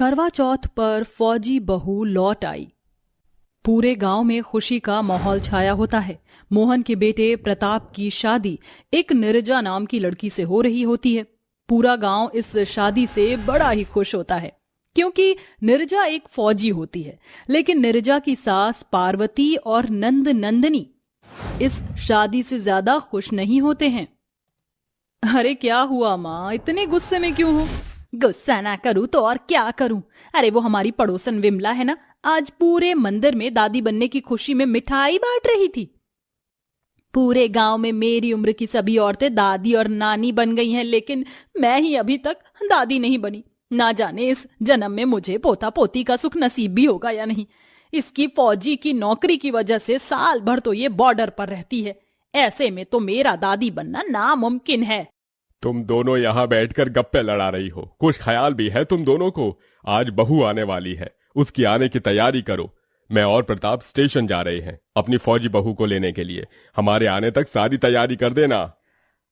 करवा चौथ पर फौजी बहू लौट आई। पूरे गांव में खुशी का माहौल छाया होता है। मोहन के बेटे प्रताप की शादी एक नीरजा नाम की लड़की से हो रही होती है। पूरा गांव इस शादी से बड़ा ही खुश होता है क्योंकि नीरजा एक फौजी होती है। लेकिन नीरजा की सास पार्वती और नंदनी इस शादी से ज्यादा खुश नहीं होते हैं। अरे क्या हुआ माँ, इतने गुस्से में क्यों हो? गुस्सा ना करूं तो और क्या करूं? अरे वो हमारी पड़ोसन विमला है ना, आज पूरे मंदिर में दादी बनने की खुशी में मिठाई बांट रही थी। पूरे गांव में मेरी उम्र की सभी औरतें दादी और नानी बन गई हैं, लेकिन मैं ही अभी तक दादी नहीं बनी। ना जाने इस जन्म में मुझे पोता पोती का सुख नसीब भी होगा या नहीं। इसकी फौजी की नौकरी की वजह से साल भर तो ये बॉर्डर पर रहती है। ऐसे में तो मेरा दादी बनना नामुमकिन है। तुम दोनों यहाँ बैठकर गप्पे लड़ा रही हो। कुछ ख्याल भी है तुम दोनों को? आज बहू आने वाली है, उसकी आने की तैयारी करो। मैं और प्रताप स्टेशन जा रहे हैं अपनी फौजी बहू को लेने के लिए। हमारे आने तक सारी तैयारी कर देना।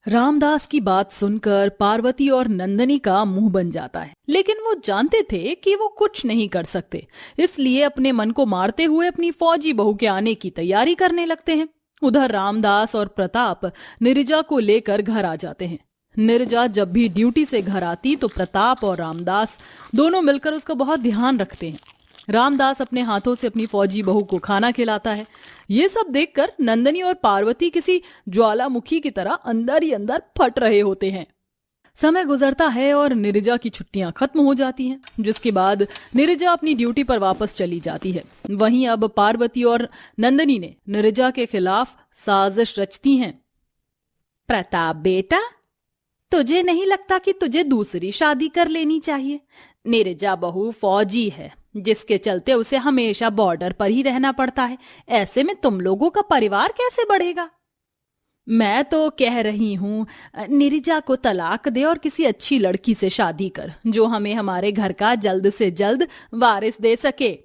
रामदास की बात सुनकर पार्वती और नंदनी का मुंह बन जाता है, लेकिन वो जानते थे कि वो कुछ नहीं कर सकते, इसलिए अपने मन को मारते हुए अपनी फौजी बहू के आने की तैयारी करने लगते हैं। उधर रामदास और प्रताप नीरजा को लेकर घर आ जाते हैं। नीरजा जब भी ड्यूटी से घर आती तो प्रताप और रामदास दोनों मिलकर उसका बहुत ध्यान रखते हैं। रामदास अपने हाथों से अपनी फौजी बहू को खाना खिलाता है। ये सब देखकर नंदनी और पार्वती किसी ज्वालामुखी की तरह अंदर ही अंदर फट रहे होते हैं। समय गुजरता है और नीरजा की छुट्टियां खत्म हो जाती हैं, जिसके बाद नीरजा अपनी ड्यूटी पर वापस चली जाती है। वहीं अब पार्वती और नंदनी ने नीरजा के खिलाफ साजिश रचती हैं। प्रताप बेटा, तुझे नहीं लगता कि तुझे दूसरी शादी कर लेनी चाहिए? नीरजा बहू फौजी है, जिसके चलते उसे हमेशा बॉर्डर पर ही रहना पड़ता है। ऐसे में तुम लोगों का परिवार कैसे बढ़ेगा? मैं तो कह रही हूँ नीरजा को तलाक दे और किसी अच्छी लड़की से शादी कर, जो हमें हमारे घर का जल्द से जल्द वारिस दे सके।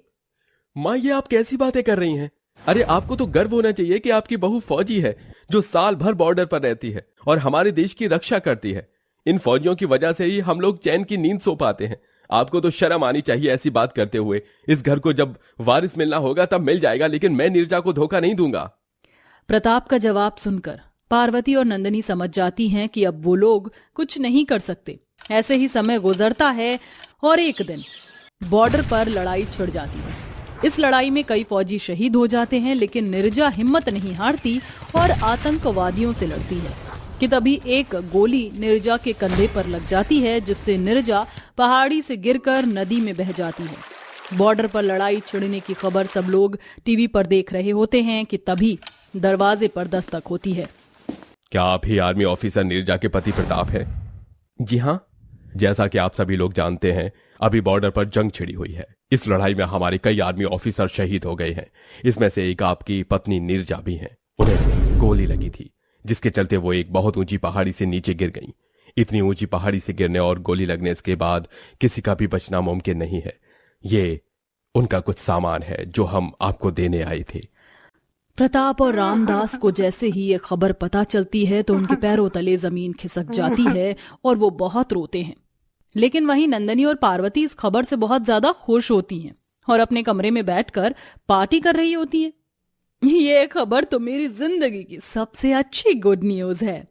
माँ, ये आप कैसी बातें कर रही हैं? अरे आपको तो गर्व होना चाहिए कि आपकी बहू फौजी है, जो साल भर बॉर्डर पर रहती है और हमारे देश की रक्षा करती है। इन फौजियों की वजह से ही हम लोग चैन की नींद सो पाते हैं। आपको तो शर्म आनी चाहिए ऐसी बात करते हुए। इस घर को जब वारिस मिलना होगा तब मिल जाएगा, लेकिन मैं नीरजा को धोखा नहीं दूंगा। प्रताप का जवाब सुनकर पार्वती और नंदनी समझ जाती हैं कि अब वो लोग कुछ नहीं कर सकते। ऐसे ही समय गुजरता है और एक दिन बॉर्डर पर लड़ाई छिड़ जाती है। इस लड़ाई में कई फौजी शहीद हो जाते हैं, लेकिन नीरजा हिम्मत नहीं हारती और आतंकवादियों से लड़ती है कि तभी एक गोली नीरजा के कंधे पर लग जाती है, जिससे नीरजा पहाड़ी से गिरकर नदी में बह जाती है। बॉर्डर पर लड़ाई छिड़ने की खबर सब लोग टीवी पर देख रहे होते हैं कि तभी दरवाजे पर दस्तक होती है। क्या आप ही आर्मी ऑफिसर नीरजा के पति प्रताप है? जी हाँ, जैसा कि आप सभी लोग जानते हैं, अभी बॉर्डर पर जंग छिड़ी हुई है। इस लड़ाई में हमारे कई आर्मी ऑफिसर शहीद हो गए हैं। इसमें से एक आपकी पत्नी नीरजा भी हैं। उन्हें गोली लगी थी, जिसके चलते वो एक बहुत ऊंची पहाड़ी से नीचे गिर गईं। इतनी ऊंची पहाड़ी से गिरने और गोली लगने के बाद किसी का भी बचना मुमकिन नहीं है। ये उनका कुछ सामान है जो हम आपको देने आए थे। प्रताप और रामदास को जैसे ही ये खबर पता चलती है तो उनके पैरों तले जमीन खिसक जाती है और वो बहुत रोते हैं। लेकिन वहीं नंदनी और पार्वती इस खबर से बहुत ज्यादा खुश होती हैं और अपने कमरे में बैठकर पार्टी कर रही होती हैं। ये खबर तो मेरी जिंदगी की सबसे अच्छी गुड न्यूज है।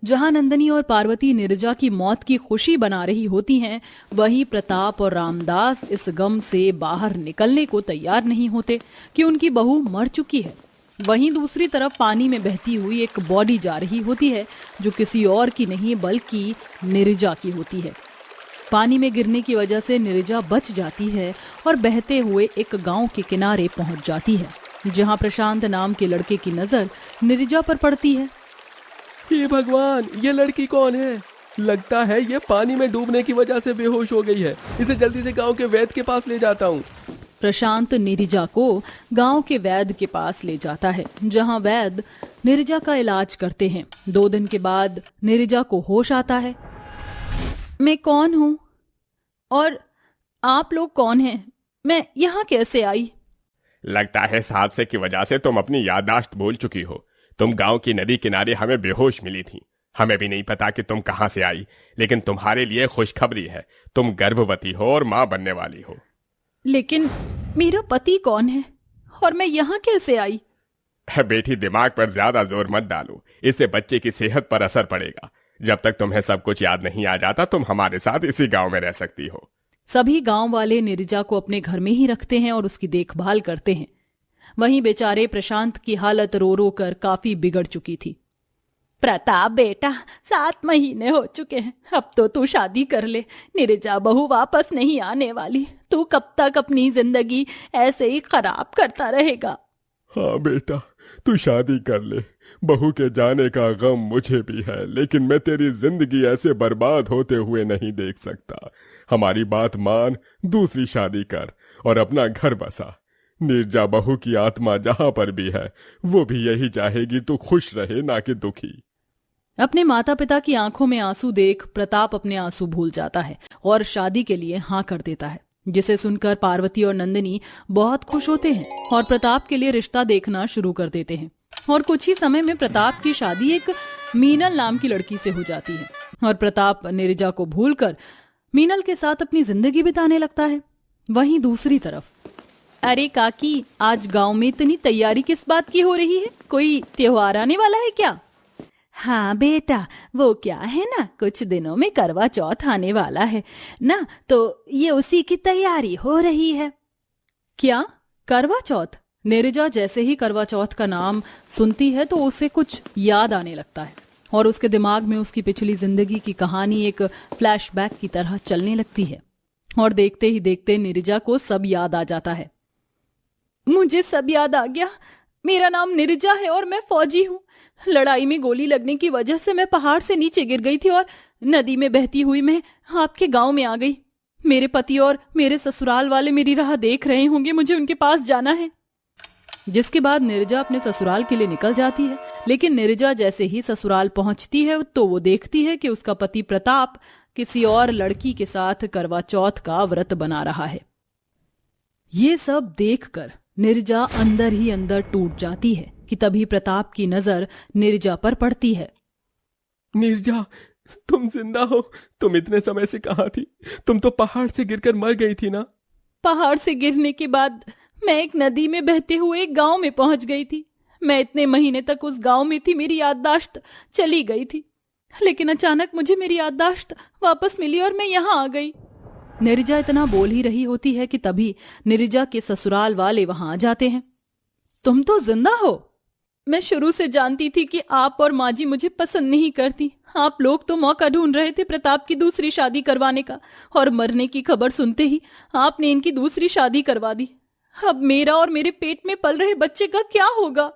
जहां नंदनी और पार्वती नीरजा की मौत की खुशी बना रही होती हैं, वहीं प्रताप और रामदास इस गम से बाहर निकलने को तैयार नहीं होते कि उनकी बहू मर चुकी है। वहीं दूसरी तरफ पानी में बहती हुई एक बॉडी जा रही होती है, जो किसी और की नहीं बल्कि नीरजा की होती है। पानी में गिरने की वजह से नीरजा बच जाती है और बहते हुए एक गांव के किनारे पहुंच जाती है, जहां प्रशांत नाम के लड़के की नजर नीरजा पर पड़ती है। हे भगवान, ये लड़की कौन है? लगता है ये पानी में डूबने की वजह से बेहोश हो गई है। इसे जल्दी से गांव के वैद्य के पास ले जाता हूँ। प्रशांत नीरजा को गांव के वैद्य के पास ले जाता है, जहां वैद्य नीरजा का इलाज करते हैं। 2 दिन के बाद नीरजा को होश आता है। मैं कौन हूँ और आप लोग कौन हैं? मैं यहाँ कैसे आई? लगता है इस हादसे की वजह से तुम अपनी याददाश्त भूल चुकी हो। तुम गांव की नदी किनारे हमें बेहोश मिली थी। हमें भी नहीं पता कि तुम कहां से आई, लेकिन तुम्हारे लिए खुशखबरी है, तुम गर्भवती हो और मां बनने वाली हो। लेकिन मेरा पति कौन है और मैं यहाँ कैसे आई? बेटी, दिमाग पर ज्यादा जोर मत डालो, इससे बच्चे की सेहत पर असर पड़ेगा। जब तक तुम्हें सब कुछ याद नहीं आ जाता, तुम हमारे साथ इसी गांव में रह सकती हो। सभी गांव वाले नीरजा को अपने घर में ही रखते हैं और उसकी देखभाल करते हैं। वहीं बेचारे प्रशांत की हालत रो रो कर काफी बिगड़ चुकी थी। प्रताप बेटा, 7 महीने हो चुके हैं, अब तो तू शादी कर ले। नीरजा बहू वापस नहीं आने वाली। तू कब तक अपनी जिंदगी ऐसे ही खराब करता रहेगा? हाँ बेटा, तू शादी कर ले। बहू के जाने का गम मुझे भी है, लेकिन मैं तेरी जिंदगी ऐसे बर्बाद होते हुए नहीं देख सकता। हमारी बात मान, दूसरी शादी कर और अपना घर बसा। नीरजा बहू की आत्मा जहां पर भी है, वो भी यही चाहेगी तू खुश रहे, ना कि दुखी। अपने माता पिता की आंखों में आंसू देख प्रताप अपने आंसू भूल जाता है और शादी के लिए हाँ कर देता है, जिसे सुनकर पार्वती और नंदिनी बहुत खुश होते हैं और प्रताप के लिए रिश्ता देखना शुरू कर देते हैं। और कुछ ही समय में प्रताप की शादी एक मीनल नाम की लड़की से हो जाती है और प्रताप नीरजा को भूलकर मीनल के साथ अपनी जिंदगी बिताने लगता है। वहीं दूसरी तरफ, अरे काकी, आज गांव में इतनी तैयारी किस बात की हो रही है? कोई त्योहार आने वाला है क्या? हाँ बेटा, वो क्या है ना, कुछ दिनों में करवा चौथ आने वाला है ना, तो ये उसी की तैयारी हो रही है। क्या करवा चौथ? नीरजा जैसे ही करवा चौथ का नाम सुनती है तो उसे कुछ याद आने लगता है और उसके दिमाग में उसकी पिछली जिंदगी की कहानी एक फ्लैशबैक की तरह चलने लगती है और देखते ही देखते नीरजा को सब याद आ जाता है। मुझे सब याद आ गया। मेरा नाम नीरजा है और मैं फौजी हूँ। लड़ाई में गोली लगने की वजह से मैं पहाड़ से नीचे गिर गई थी और नदी में बहती हुई मैं आपके गांव में आ गई। मेरे पति और मेरे ससुराल वाले मेरी राह देख रहे होंगे, मुझे उनके पास जाना है। जिसके बाद नीरजा अपने ससुराल के लिए निकल जाती है, लेकिन नीरजा जैसे ही ससुराल पहुंचती है तो वो देखती है कि उसका पति प्रताप किसी और लड़की के साथ करवा चौथ का व्रत बना रहा है। ये सब देखकर नीरजा अंदर ही अंदर टूट जाती है कि तभी प्रताप की नजर नीरजा पर पड़ती है। नीरजा, तुम जिंदा हो? तुम इतने समय से कहाँ थी? तुम तो पहाड़ से गिरकर मर गई थी ना? पहाड़ से गिरने के बाद मैं एक नदी में बहते हुए एक गांव में पहुंच गई थी। मैं इतने महीने तक उस गांव में थी, मेरी याददाश्त चली गई थी, लेकिन अचानक मुझे मेरी याददाश्त वापस मिली और मैं यहाँ आ गई। नीरजा इतना बोल ही रही होती है कि तभी नीरजा के ससुराल वाले वहां आ जाते हैं। तुम तो जिंदा हो? मैं शुरू से जानती थी कि आप और माँ जी मुझे पसंद नहीं करती। आप लोग तो मौका ढूंढ रहे थे प्रताप की दूसरी शादी करवाने का, और मरने की खबर सुनते ही आपने इनकी दूसरी शादी करवा दी। अब मेरा और मेरे पेट में पल रहे बच्चे का क्या होगा?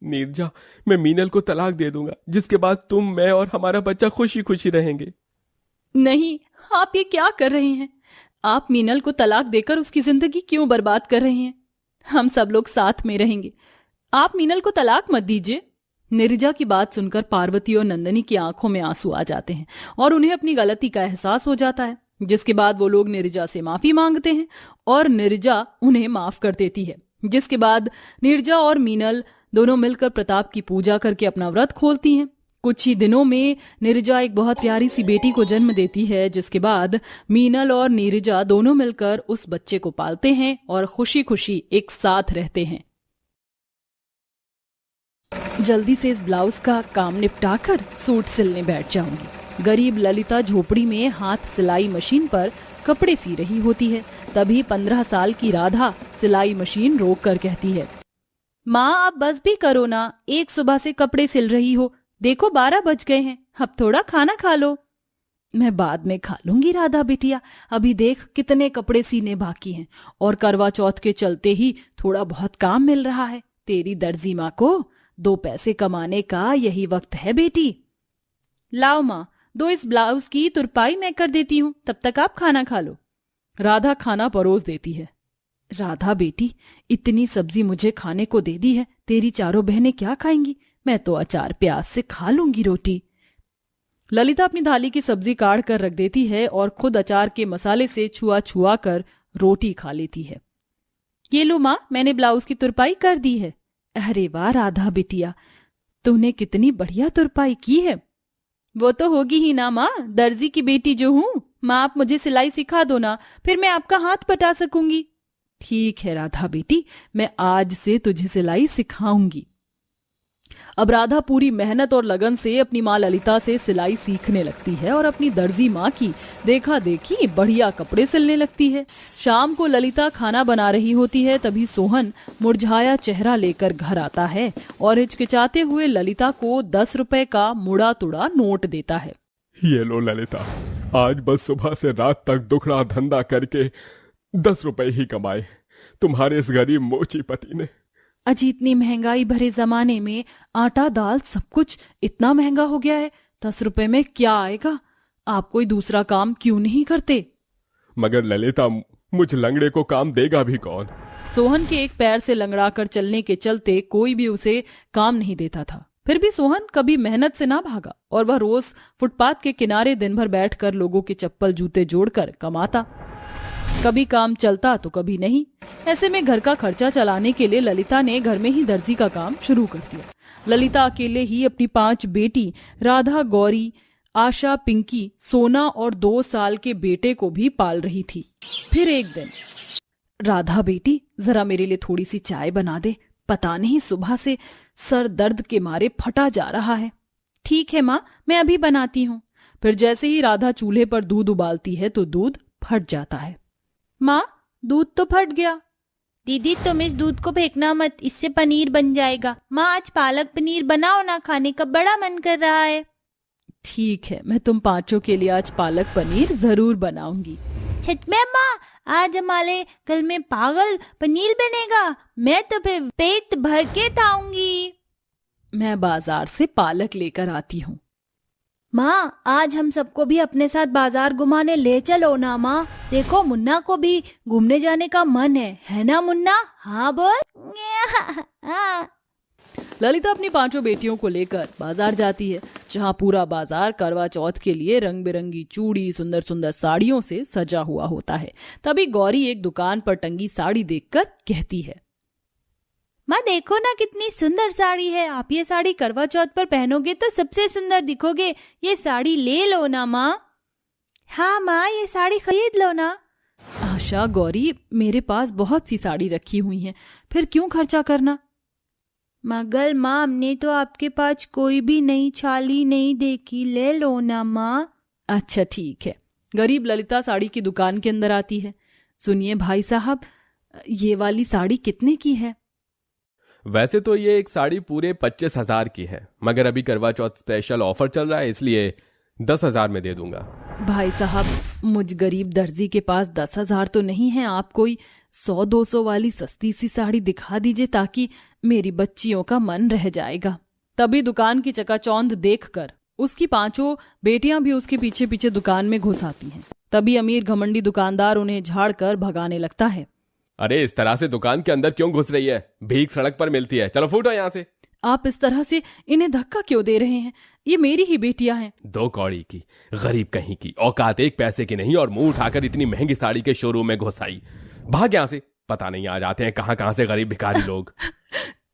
नीरजा, मैं मीनल को तलाक दे दूंगा, जिसके बाद तुम, मैं और हमारा बच्चा खुशी खुशी रहेंगे। नहीं, आप ये क्या कर रहे हैं? आप मीनल को तलाक देकर उसकी जिंदगी क्यों बर्बाद कर रहे हैं? हम सब लोग साथ में रहेंगे, आप मीनल को तलाक मत दीजिए। नीरजा की बात सुनकर पार्वती और नंदिनी की आंखों में आंसू आ जाते हैं और उन्हें अपनी गलती का एहसास हो जाता है, जिसके बाद वो लोग नीरजा से माफी मांगते हैं और नीरजा उन्हें माफ कर देती है। जिसके बाद नीरजा और मीनल दोनों मिलकर प्रताप की पूजा करके अपना व्रत खोलती हैं। कुछ ही दिनों में नीरजा एक बहुत प्यारी सी बेटी को जन्म देती है, जिसके बाद मीनल और नीरजा दोनों मिलकर उस बच्चे को पालते हैं और खुशी खुशी एक साथ रहते हैं। जल्दी से इस ब्लाउज का काम निपटाकर सूट सिलने बैठ जाऊंगी। गरीब ललिता झोपड़ी में हाथ सिलाई मशीन पर कपड़े सी रही होती है। तभी 15 साल की राधा सिलाई मशीन रोक कर कहती है, माँ आप बस भी करो ना, एक सुबह से कपड़े सिल रही हो, देखो 12 बज गए हैं, अब थोड़ा खाना खा लो। मैं बाद में खा लूंगी राधा बिटिया, अभी देख कितने कपड़े सीने बाकी हैं और करवा चौथ के चलते ही थोड़ा बहुत काम मिल रहा है। तेरी दर्जी माँ को 2 पैसे कमाने का यही वक्त है बेटी। लाओ माँ, 2 इस ब्लाउज की तुरपाई मैं कर देती हूँ, तब तक आप खाना खा लो। राधा खाना परोस देती है। राधा बेटी, इतनी सब्जी मुझे खाने को दे दी है, तेरी चारों बहनें क्या खाएंगी? मैं तो अचार प्याज से खा लूंगी रोटी। ललिता अपनी थाली की सब्जी काट कर रख देती है और खुद अचार के मसाले से छुआ छुआ कर रोटी खा लेती है। ये लो माँ, मैंने ब्लाउज की तुरपाई कर दी है। अरे वाह राधा बिटिया, तूने कितनी बढ़िया तुरपाई की है। वो तो होगी ही ना माँ, दर्जी की बेटी जो हूँ। माँ आप मुझे सिलाई सिखा दो ना, फिर मैं आपका हाथ बटा सकूंगी। ठीक है राधा बेटी, मैं आज से तुझे सिलाई सिखाऊंगी। अब राधा पूरी मेहनत और लगन से अपनी माँ ललिता से सिलाई सीखने लगती है और अपनी दर्जी माँ की देखा देखी बढ़िया कपड़े सिलने लगती है। शाम को ललिता खाना बना रही होती है, तभी सोहन मुरझाया चेहरा लेकर घर आता है और हिचकिचाते हुए ललिता को 10 रुपए का मुड़ा तुड़ा नोट देता है। ये लो ललिता, आज बस सुबह से रात तक दुखड़ा धंधा करके 10 रुपए ही कमाए तुम्हारे इस गरीब मोची पति ने। अजी इतनी महंगाई भरे जमाने में आटा दाल सब कुछ इतना महंगा हो गया है, 10 रुपए में क्या आएगा? आप कोई दूसरा काम क्यों नहीं करते? मगर ललिता, मुझ लंगड़े को काम देगा भी कौन? सोहन के एक पैर से लंगड़ा कर चलने के चलते कोई भी उसे काम नहीं देता था। फिर भी सोहन कभी मेहनत से ना भागा और वह रोज फुटपाथ के किनारे दिन भर बैठकर लोगों के चप्पल जूते जोड़कर कमाता। कभी काम चलता तो कभी नहीं। ऐसे में घर का खर्चा चलाने के लिए ललिता ने घर में ही दर्जी का काम शुरू कर दिया। ललिता अकेले ही अपनी 5 बेटी राधा, गौरी, आशा, पिंकी, सोना और 2 साल के बेटे को भी पाल रही थी। फिर एक दिन, राधा बेटी जरा मेरे लिए थोड़ी सी चाय बना दे, पता नहीं सुबह से सर दर्द के मारे फटा जा रहा है। ठीक है माँ, मैं अभी बनाती हूँ। फिर जैसे ही राधा चूल्हे पर दूध उबालती है तो दूध फट जाता है। माँ दूध तो फट गया। दीदी तुम इस दूध को फेंकना मत, इससे पनीर बन जाएगा। माँ आज पालक पनीर बनाओ ना, खाने का बड़ा मन कर रहा है। ठीक है, मैं तुम 5 के लिए आज पालक पनीर जरूर बनाऊंगी। सच में माँ, आज हमारे घर में पागल पनीर बनेगा। मैं तो फिर पेट भर के खाऊंगी। मैं बाजार से पालक लेकर आती हूँ। माँ आज हम सबको भी अपने साथ बाजार घुमाने ले चलो ना माँ। देखो मुन्ना को भी घूमने जाने का मन है ना मुन्ना? हाँ बोल। ललिता अपनी 5 बेटियों को लेकर बाजार जाती है, जहाँ पूरा बाजार करवा चौथ के लिए रंग बिरंगी चूड़ी, सुंदर सुंदर साड़ियों से सजा हुआ होता है। तभी गौरी एक दुकान पर टंगी साड़ी देखकर कहती है, माँ देखो ना कितनी सुंदर साड़ी है। आप ये साड़ी करवा चौथ पर पहनोगे तो सबसे सुंदर दिखोगे। ये साड़ी ले लो ना माँ। हाँ माँ, ये साड़ी खरीद लो ना। आशा, गौरी, मेरे पास बहुत सी साड़ी रखी हुई हैं, फिर क्यों खर्चा करना? मगर माँ हमने तो आपके पास कोई भी नई छाली नहीं देखी, ले लो ना माँ। अच्छा ठीक है। गरीब ललिता साड़ी की दुकान के अंदर आती है। सुनिए भाई साहब, ये वाली साड़ी कितने की है? वैसे तो ये एक साड़ी पूरे 25,000 की है, मगर अभी करवा चौथ स्पेशल ऑफर चल रहा है, इसलिए 10,000 में दे दूंगा। भाई साहब, मुझ गरीब दर्जी के पास 10,000 तो नहीं है। आप कोई 100-200 वाली सस्ती सी साड़ी दिखा दीजिए, ताकि मेरी बच्चियों का मन रह जाएगा। तभी दुकान की चकाचौंध देखकर उसकी 5 बेटियां भी उसके पीछे पीछे दुकान में घुस आती हैं। तभी अमीर घमंडी दुकानदार उन्हें झाड़कर भगाने लगता है। अरे इस तरह से दुकान के अंदर क्यों घुस रही है? भीख सड़क पर मिलती है, चलो फूटो यहाँ से। आप इस तरह से इन्हें धक्का क्यों दे रहे हैं? ये मेरी ही बेटियां हैं। 2 कौड़ी की गरीब कहीं की, औकात 1 पैसे की नहीं, और मुंह उठाकर इतनी महंगी साड़ी के शोरूम में घुस आई। भाग यहाँ से, पता नहीं आ जाते हैं कहाँ से गरीब भिखारी लोग।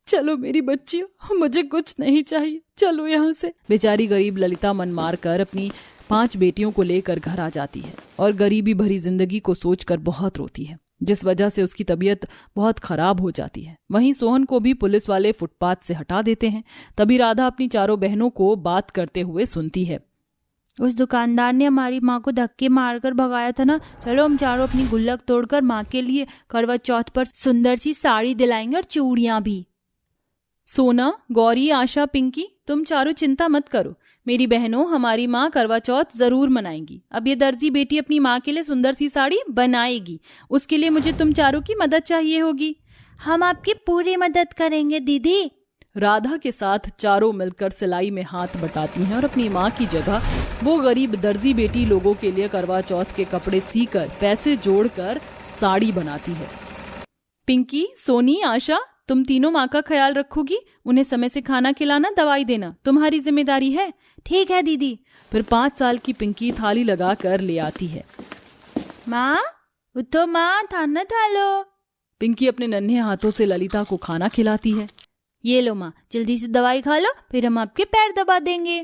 चलो मेरी बच्चियों, मुझे कुछ नहीं चाहिए, चलो यहाँ से। बेचारी गरीब ललिता मन मार कर अपनी 5 बेटियों को लेकर घर आ जाती है और गरीबी भरी जिंदगी को सोचकर बहुत रोती है, जिस वजह से उसकी तबीयत बहुत खराब हो जाती है। वहीं सोहन को भी पुलिस वाले फुटपाथ से हटा देते हैं। तभी राधा अपनी 4 बहनों को बात करते हुए सुनती है। उस दुकानदार ने हमारी माँ को धक्के मारकर भगाया था ना। चलो हम चारों अपनी गुल्लक तोड़कर माँ के लिए करवा चौथ पर सुंदर सी साड़ी दिलाएंगे और चूड़ियां भी। सोना, गौरी, आशा, पिंकी, तुम चारों चिंता मत करो। मेरी बहनों, हमारी माँ करवा चौथ जरूर मनाएंगी। अब ये दर्जी बेटी अपनी माँ के लिए सुंदर सी साड़ी बनाएगी। उसके लिए मुझे तुम चारों की मदद चाहिए होगी। हम आपकी पूरी मदद करेंगे दीदी। राधा के साथ चारों मिलकर सिलाई में हाथ बटाती हैं और अपनी माँ की जगह वो गरीब दर्जी बेटी लोगों के लिए करवा चौथ के कपड़े सीकर पैसे जोड़कर साड़ी बनाती है। पिंकी, सोनी, आशा, तुम तीनों माँ का ख्याल रखोगी। उन्हें समय से खाना खिलाना, दवाई देना तुम्हारी जिम्मेदारी है। ठीक है दीदी। फिर 5 साल की पिंकी थाली लगा कर ले आती है। माँ उठो माँ, खाना खा लो। पिंकी अपने नन्हे हाथों से ललिता को खाना खिलाती है। ये लो माँ, जल्दी से दवाई खा लो, फिर हम आपके पैर दबा देंगे।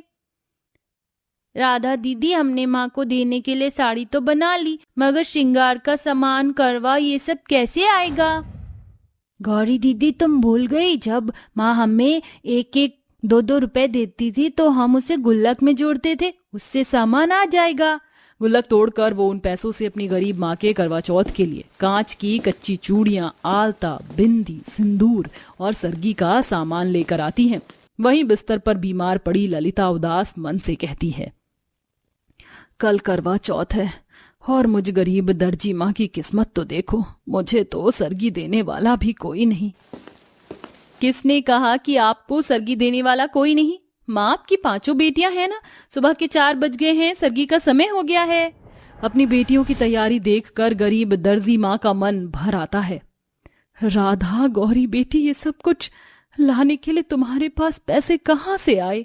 राधा दीदी, हमने माँ को देने के लिए साड़ी तो बना ली, मगर श्रृंगार का सामान, करवा, ये सब कैसे आएगा? गौरी दीदी, तुम भूल गई, जब माँ हमें 1-1, 2-2 रुपए देती थी तो हम उसे गुल्लक में जोड़ते थे, उससे सामान आ जाएगा। गुल्लक तोड़कर वो उन पैसों से अपनी गरीब माँ के करवा चौथ के लिए कांच की कच्ची चूड़ियां, आलता, बिंदी, सिंदूर और सरगी का सामान लेकर आती हैं। वहीं बिस्तर पर बीमार पड़ी ललिता उदास मन से कहती है, कल करवा चौथ है और मुझ गरीब दर्जी माँ की किस्मत तो देखो, मुझे तो सरगी देने वाला भी कोई नहीं। किसने कहा कि आपको सरगी देने वाला कोई नहीं? माँ, आपकी 5 बेटियां हैं ना, सुबह के 4 बज गए हैं, सरगी का समय हो गया है। अपनी बेटियों की तैयारी देखकर गरीब दर्जी माँ का मन भर आता है। राधा, गौरी बेटी, ये सब कुछ लाने के लिए तुम्हारे पास पैसे कहाँ से आए?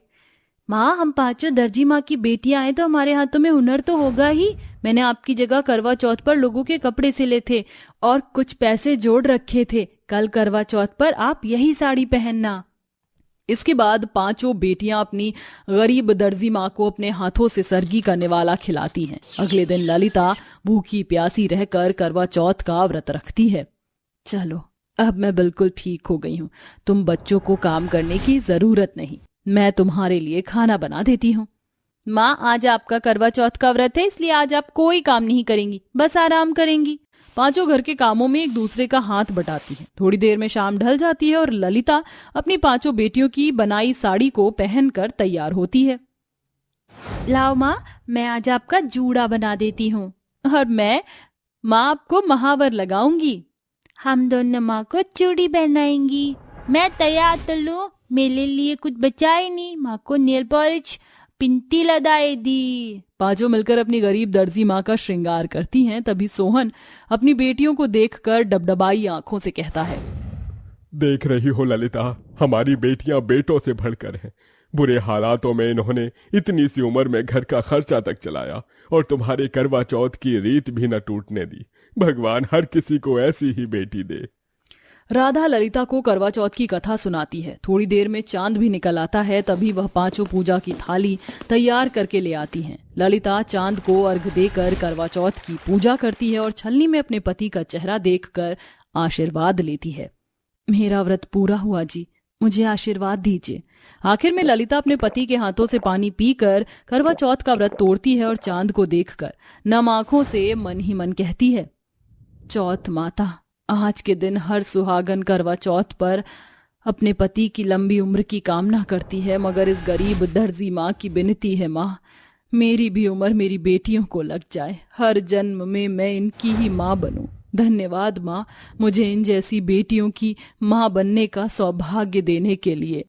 माँ, हम 5 दर्जी माँ की बेटियां हैं तो हमारे हाथों में हुनर तो होगा ही। मैंने आपकी जगह करवा चौथ पर लोगों के कपड़े सिले थे और कुछ पैसे जोड़ रखे थे। कल करवा चौथ पर आप यही साड़ी पहनना। इसके बाद 5 बेटियां अपनी गरीब दर्जी माँ को अपने हाथों से सरगी का निवाला खिलाती हैं। अगले दिन ललिता भूखी प्यासी रहकर करवा चौथ का व्रत रखती है। चलो, अब मैं बिल्कुल ठीक हो गई हूँ, तुम बच्चों को काम करने की जरूरत नहीं, मैं तुम्हारे लिए खाना बना देती हूँ। माँ, आज आपका करवा चौथ का व्रत है, इसलिए आज आप कोई काम नहीं करेंगी, बस आराम करेंगी। 5 घर के कामों में एक दूसरे का हाथ बटाती हैं। थोड़ी देर में शाम ढल जाती है और ललिता अपनी 5 बेटियों की बनाई साड़ी को पहनकर तैयार होती है। लाओ माँ, मैं आज आपका जूड़ा बना देती हूँ और मैं माँ आपको महावर लगाऊंगी। हम दोनों माँ को चूड़ी पहनाएंगी। मैं तैयार तो लूं, मेरे लिए कुछ बचा ही नहीं। माँ को नेल पॉलिश, पिंती लगाए दी। 5 मिलकर अपनी गरीब दर्जी माँ का श्रृंगार करती हैं। तभी सोहन अपनी बेटियों को देखकर डबडबाई आंखों से कहता है, देख रही हो ललिता, हमारी बेटियां बेटों से बढ़कर हैं। बुरे हालातों में इन्होंने इतनी सी उम्र में घर का खर्चा तक चलाया और तुम्हारे करवा चौथ की रीत भी न टूटने दी। भगवान हर किसी को ऐसी ही बेटी दे। राधा ललिता को करवा चौथ की कथा सुनाती है। थोड़ी देर में चांद भी निकल आता है। तभी वह 5 पूजा की थाली तैयार करके ले आती हैं। ललिता चांद को अर्घ देकर करवा चौथ की पूजा करती है और छलनी में अपने पति का चेहरा देखकर आशीर्वाद लेती है। मेरा व्रत पूरा हुआ जी, मुझे आशीर्वाद दीजिए। आखिर में ललिता अपने पति के हाथों से पानी पीकर करवा चौथ का व्रत तोड़ती है और चांद को देखकर नम आंखों से मन ही मन कहती है, चौथ माता, आज के दिन हर सुहागन करवा चौथ पर अपने पति की लंबी उम्र की कामना करती है, मगर इस गरीब दर्जी माँ की विनती है, माँ मेरी भी उम्र मेरी बेटियों को लग जाए, हर जन्म में मैं इनकी ही माँ बनूं। धन्यवाद माँ, मुझे इन जैसी बेटियों की माँ बनने का सौभाग्य देने के लिए।